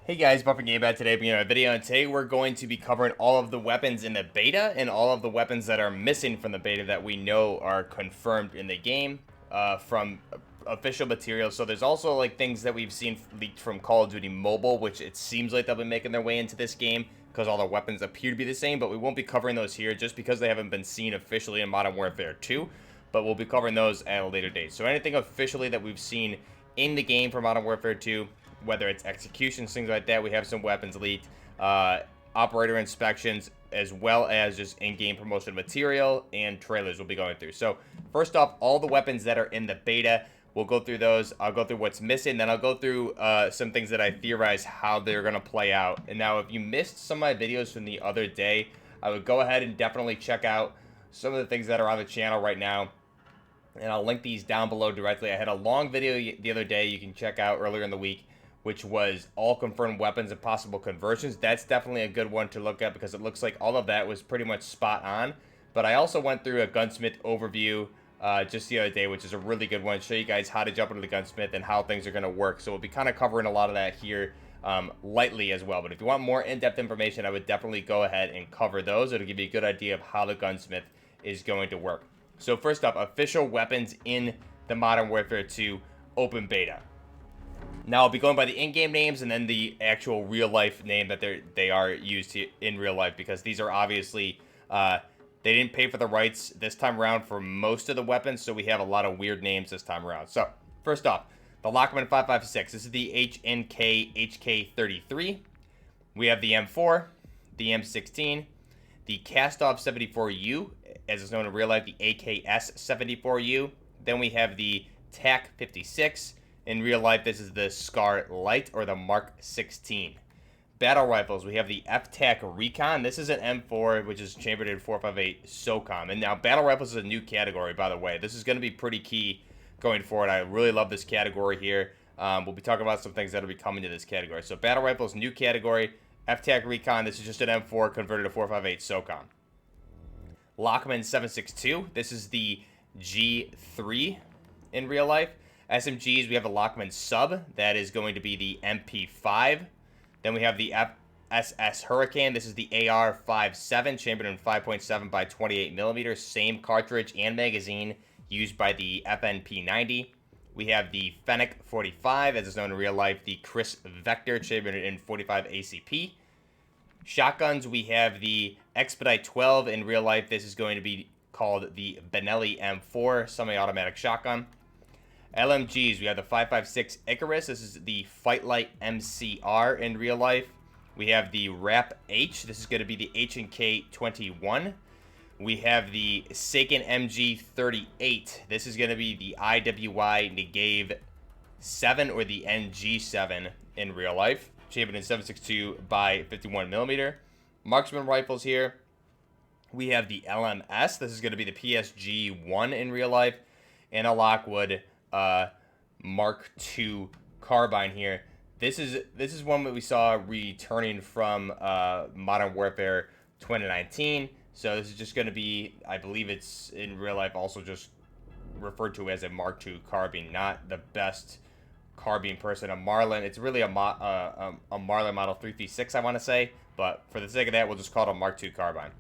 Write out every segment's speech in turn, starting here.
Hey guys, Buffer Game Bad today, bringing you a video, and today we're going to be covering all of the weapons in the beta and all of the weapons that are missing from the beta that we know are confirmed in the game from official material. So there's also like things that we've seen leaked from Call of Duty Mobile, which it seems like they'll be making their way into this game because all the weapons appear to be the same, but we won't be covering those here just because they haven't been seen officially in Modern Warfare 2, but we'll be covering those at a later date. So anything officially that we've seen in the game for Modern Warfare 2, whether it's executions, things like that, we have some weapons leaked, operator inspections, as well as just in-game promotion material and trailers we'll be going through. So first off, all the weapons that are in the beta, we'll go through those. I'll go through what's missing, then I'll go through some things that I theorize how they're going to play out. And now if you missed some of my videos from the other day, I would go ahead and definitely check out some of the things that are on the channel right now, and I'll link these down below directly. I had a long video the other day you can check out earlier in the week, which was all confirmed weapons and possible conversions. That's definitely a good one to look at because it looks like all of that was pretty much spot on. But I also went through a gunsmith overview just the other day, which is a really good one. Show you guys how to jump into the gunsmith and how things are going to work. So we'll be kind of covering a lot of that here lightly as well. But if you want more in-depth information, I would definitely go ahead and cover those. It'll give you a good idea of how the gunsmith is going to work. So first up, official weapons in the Modern Warfare 2 open beta. Now, I'll be going by the in-game names and then the actual real-life name that they are used in real life, because these are obviously, they didn't pay for the rights this time around for most of the weapons, so we have a lot of weird names this time around. So, first off, the Lockman 5.56. This is the HNK HK33. We have the M4, the M16, the Cast-Off 74U, as it's known in real life, the AKS 74U. Then we have the TAC 56. In real life, this is the Scar Light, or the Mark 16. Battle rifles, we have the F-TAC Recon. This is an M4, which is chambered in 4.58 SOCOM. And now, battle rifles is a new category, by the way. This is going to be pretty key going forward. I really love this category here. We'll be talking about some things that will be coming to this category. So, battle rifles, new category. F-TAC Recon, this is just an M4 converted to 4.58 SOCOM. Lockman 7.62. This is the G3 in real life. SMGs, we have the Lockman Sub. That is going to be the MP5. Then we have the FSS Hurricane. This is the AR-57, chambered in 5.7 by 28 millimeters. Same cartridge and magazine used by the FNP90. We have the Fennec 45, as is known in real life. The Chris Vector, chambered in 45 ACP. Shotguns, we have the Expedite 12. In real life, this is going to be called the Benelli M4 semi-automatic shotgun. LMGs, we have the 5.56 Icarus. This is the Fight Light MCR in real life. We have the Rap H. This is going to be the H&K 21. We have the Seiken MG 38. This is going to be the IWI Negave 7, or the NG7 in real life. Chambered in 7.62 by 51 millimeter. Marksman rifles here. We have the LMS. This is going to be the PSG 1 in real life. And a Lockwood Mark II carbine here. This is one that we saw returning from Modern Warfare 2019. So this is just going to be, I believe it's in real life also just referred to as a Mark II carbine, not the best carbine person. A Marlin, it's really a Marlin Model 336, I want to say, but for the sake of that, we'll just call it a Mark II carbine.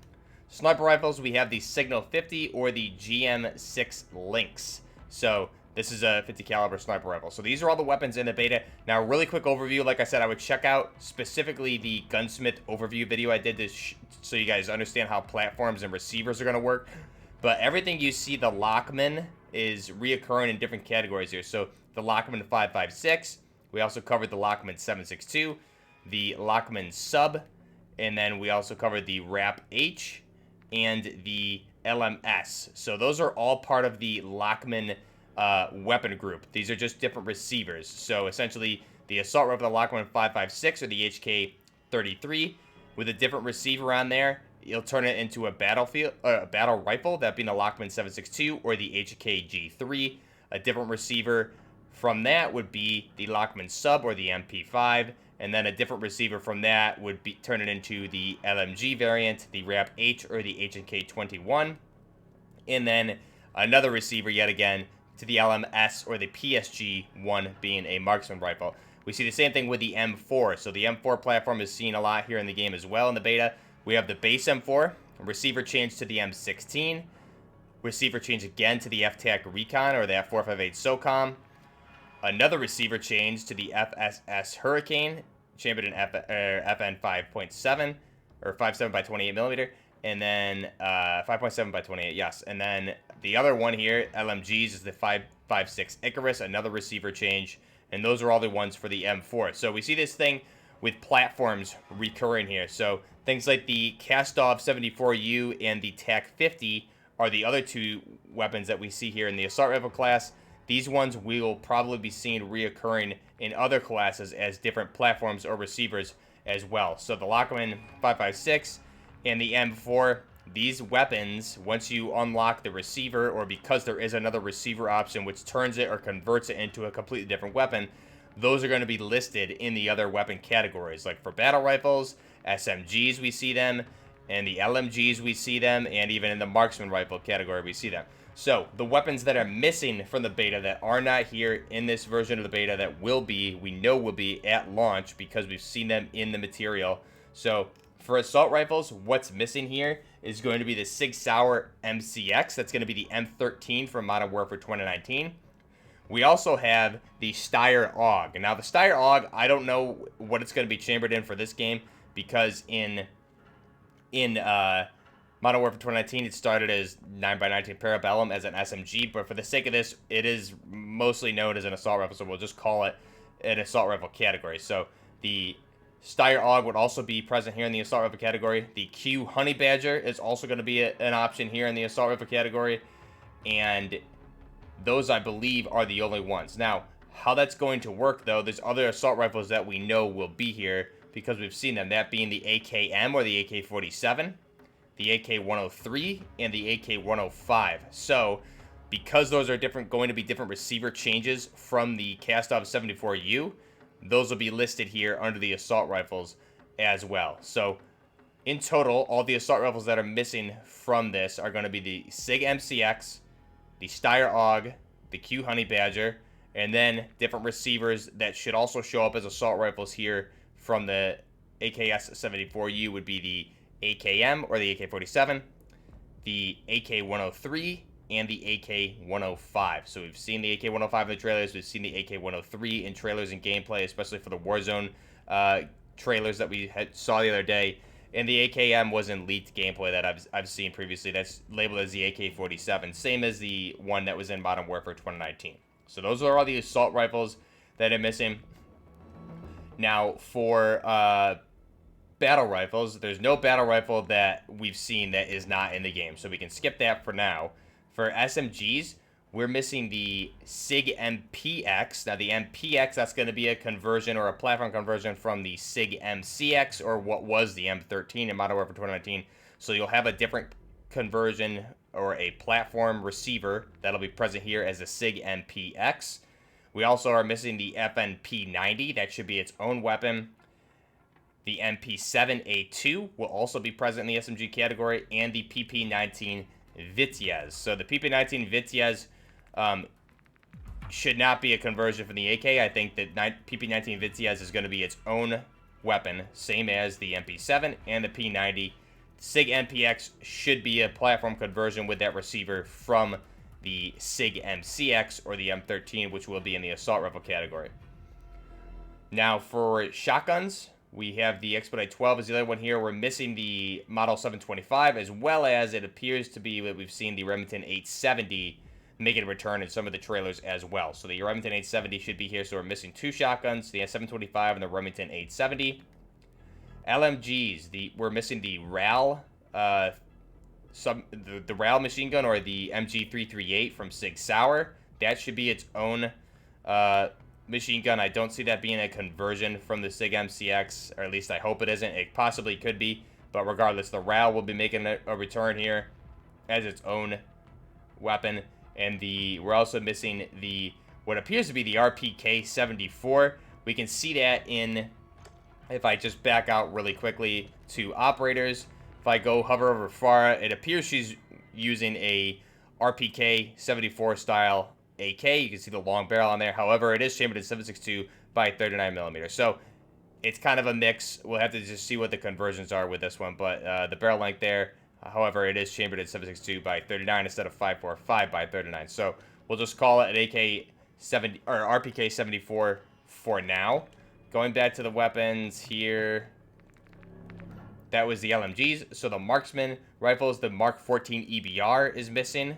Sniper rifles, we have the Signal 50 or the GM6 Lynx. So this is a 50 caliber sniper rifle. So these are all the weapons in the beta. Now, really quick overview. Like I said, I would check out specifically the gunsmith overview video I did this so you guys understand how platforms and receivers are going to work. But everything you see the Lockman is reoccurring in different categories here. So the Lockman 5.56. We also covered the Lockman 7.62, the Lockman Sub, and then we also covered the Rap H and the LMS. So those are all part of the Lockman weapon group. These are just different receivers. So essentially, the assault rifle, the Lockman 5.56 or the HK33, with a different receiver on there, you'll turn it into a battle rifle, that being the Lockman 7.62 or the HKG3. A different receiver from that would be the Lockman Sub or the MP5, and then a different receiver from that would be turn it into the LMG variant, the Rap H or the HK21, and then another receiver yet again to the LMS or the PSG-1 being a marksman rifle. We see the same thing with the M4. So the M4 platform is seen a lot here in the game as well in the beta. We have the base M4, receiver change to the M16, receiver change again to the FTAC Recon or the F458 SOCOM, another receiver change to the FSS Hurricane, chambered in FN 5.7 or 5.7 by 28 millimeter, and then 5.7 by 28, yes. And then the other one here, LMGs, is the 5.56 Icarus, another receiver change, and those are all the ones for the M4. So we see this thing with platforms recurring here. So things like the Kastov 74U and the TAC 50 are the other two weapons that we see here in the assault rifle class. These ones we will probably be seeing reoccurring in other classes as different platforms or receivers as well. So the Lockman 5.56 and the M4, these weapons, once you unlock the receiver, or because there is another receiver option which turns it or converts it into a completely different weapon, those are going to be listed in the other weapon categories. Like for battle rifles, SMGs we see them, and the LMGs we see them, and even in the marksman rifle category we see them. So the weapons that are missing from the beta that are not here in this version of the beta that will be, we know will be at launch because we've seen them in the material. So for assault rifles, what's missing here is going to be the Sig Sauer MCX. That's going to be the M13 from Modern Warfare 2019. We also have the Steyr AUG. Now the Steyr AUG, I don't know what it's going to be chambered in for this game, because in Modern Warfare 2019, it started as 9x19 Parabellum as an SMG, but for the sake of this, it is mostly known as an assault rifle, so we'll just call it an assault rifle category. So the Steyr AUG would also be present here in the assault rifle category. The Q Honey Badger is also going to be an option here in the assault rifle category, and those, I believe, are the only ones. Now, how that's going to work, though, there's other assault rifles that we know will be here because we've seen them, that being the AKM or the AK-47, the AK-103, and the AK-105. So, because those are going to be different receiver changes from the Kastov 74U, those will be listed here under the assault rifles as well. So, in total, all the assault rifles that are missing from this are going to be the SIG MCX, the Steyr AUG, the Q Honey Badger, and then different receivers that should also show up as assault rifles here from the AKS-74U would be the AKM or the AK-47, the AK-103, and the AK-105. So we've seen the AK-105 in the trailers, we've seen the AK-103 in trailers and gameplay, especially for the Warzone trailers that we saw the other day. And the AKM was in leaked gameplay that I've seen previously. That's labeled as the AK-47, same as the one that was in Modern Warfare 2019. So those are all the assault rifles that are missing. Now, for battle rifles, there's no battle rifle that we've seen that is not in the game, so we can skip that for now. For SMGs, we're missing the SIG MPX. Now, the MPX, that's going to be a conversion or a platform conversion from the SIG MCX, or what was the M13 in Modern Warfare 2019. So you'll have a different conversion or a platform receiver that'll be present here as a SIG MPX. We also are missing the FNP90. That should be its own weapon. The MP7A2 will also be present in the SMG category, and the PP19 Vitez. So the PP19 Vitez should not be a conversion from the AK. I think that PP19 Vitez is going to be its own weapon, same as the MP7 and the P90. SIG MPX should be a platform conversion with that receiver from the SIG MCX or the M13, which will be in the assault rifle category. Now for shotguns, we have the Expedite 12 as the other one here. We're missing the Model 725, as well as it appears to be that we've seen the Remington 870 making a return in some of the trailers as well. So the Remington 870 should be here, so we're missing two shotguns, the 725 and the Remington 870. LMGs, we're missing the RAL, the RAL machine gun, or the MG338 from Sig Sauer. That should be its own machine gun. I don't see that being a conversion from the SIG MCX, or at least I hope it isn't. It possibly could be, but regardless, the RAL will be making a return here as its own weapon. And we're also missing what appears to be the RPK-74. We can see that if I just back out really quickly to operators. If I go hover over Farah, it appears she's using a RPK-74 style AK. You can see the long barrel on there. However, it is chambered in 7.62 by 39 millimeters. So it's kind of a mix. We'll have to just see what the conversions are with this one. But the barrel length there, however, it is chambered in 7.62 by 39 instead of 5.45 by 39. So we'll just call it an AK 70 or RPK 74 for now. Going back to the weapons here, that was the LMGs. So the marksman rifles, the Mark 14 EBR is missing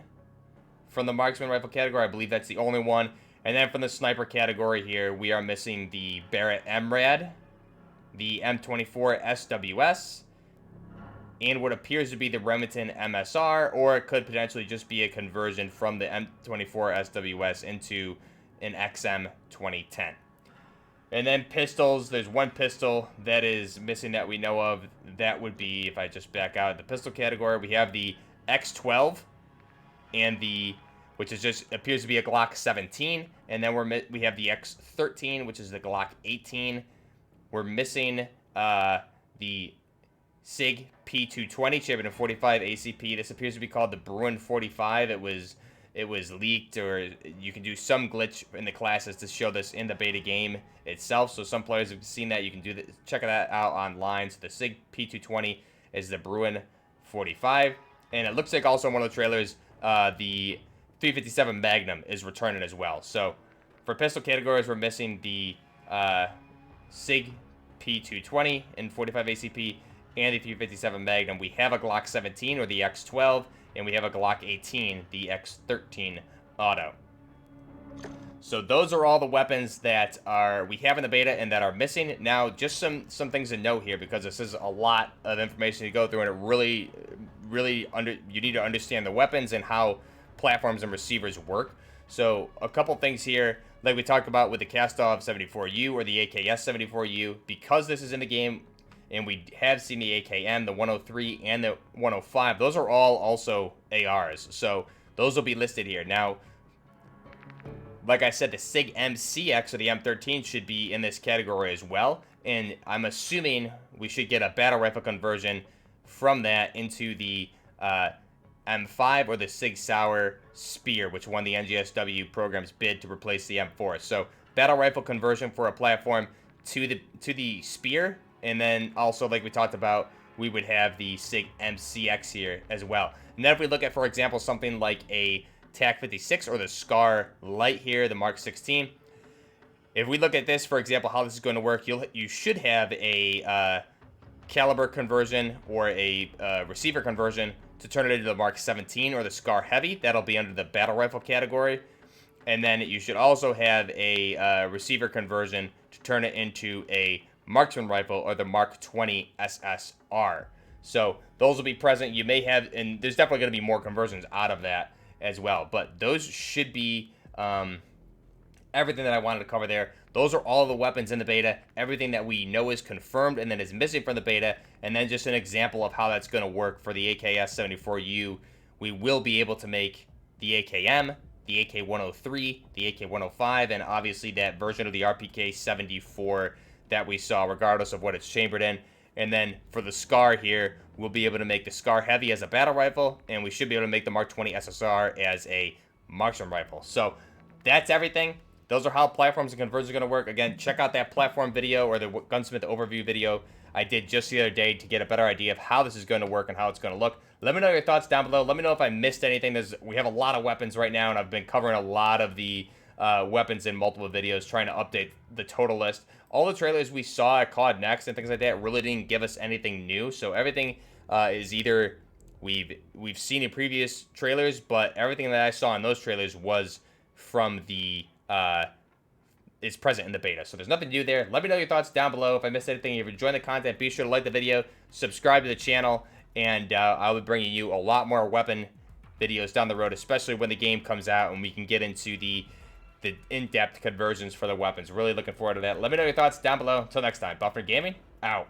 from the marksman rifle category. I believe that's the only one. And then from the sniper category here, we are missing the Barrett MRAD, the M24 SWS, and what appears to be the Remington MSR, or it could potentially just be a conversion from the M24 SWS into an XM 2010. And then pistols, there's one pistol that is missing that we know of. That would be, if I just back out of the pistol category, we have the X12 and the, which is just appears to be a Glock 17, and then we have the X13, which is the Glock 18. We're missing the SIG P220 chambered in 45 ACP. This appears to be called the Bruin 45. It was leaked, or you can do some glitch in the classes to show this in the beta game itself. So some players have seen that. You can do that. Check that out online. So the SIG P220 is the Bruin 45, and it looks like also in one of the trailers, the 357 Magnum is returning as well. So for pistol categories, we're missing the SIG P220 in 45 ACP and the 357 Magnum. We have a Glock 17 or the X12, and we have a Glock 18, the X13 Auto. So those are all the weapons that we have in the beta and that are missing. Now, just some things to note here, because this is a lot of information to go through, and it you need to understand the weapons and how platforms and receivers work. So a couple things here, like we talked about with the Kastov 74U or the AKS 74U, because this is in the game, and we have seen the AKM, the 103, and the 105. Those are all also ARs. So those will be listed here. Now, like I said, the SIG MCX or the M13 should be in this category as well. And I'm assuming we should get a battle rifle conversion from that into the M5 or the SIG Sauer Spear, which won the NGSW program's bid to replace the M4. So battle rifle conversion for a platform to the Spear. And then also, like we talked about, we would have the SIG MCX here as well. And then if we look at, for example, something like a TAC 56 or the SCAR Light here, the Mark 16. If we look at this, for example, how this is going to work, you should have a caliber conversion or a receiver conversion to turn it into the Mark 17 or the SCAR Heavy. That'll be under the battle rifle category. And then you should also have a receiver conversion to turn it into a marksman rifle or the Mark 20 SSR. So those will be present. You may have, and there's definitely going to be more conversions out of that as well. But those should be everything that I wanted to cover there. Those are all the weapons in the beta, everything that we know is confirmed and then is missing from the beta, and then just an example of how that's going to work for the AKS-74U. We will be able to make the AKM, the AK-103, the AK-105, and obviously that version of the RPK-74 that we saw, regardless of what it's chambered in. And then for the SCAR here, we'll be able to make the SCAR Heavy as a battle rifle, and we should be able to make the Mark 20 SSR as a marksman rifle. So that's everything. Those are how platforms and conversions are going to work. Again, check out that platform video or the Gunsmith overview video I did just the other day to get a better idea of how this is going to work and how it's going to look. Let me know your thoughts down below. Let me know if I missed anything. We have a lot of weapons right now, and I've been covering a lot of the weapons in multiple videos, trying to update the total list. All the trailers we saw at COD Next and things like that really didn't give us anything new. So everything is either we've seen in previous trailers, but everything that I saw in those trailers was from the is present in the beta. So there's nothing new there. Let me know your thoughts down below. If I missed anything, if you're enjoying the content, be sure to like the video, subscribe to the channel, and I'll be bringing you a lot more weapon videos down the road, especially when the game comes out and we can get into the in-depth conversions for the weapons. Really looking forward to that. Let me know your thoughts down below. Until next time, Buffer Gaming, out.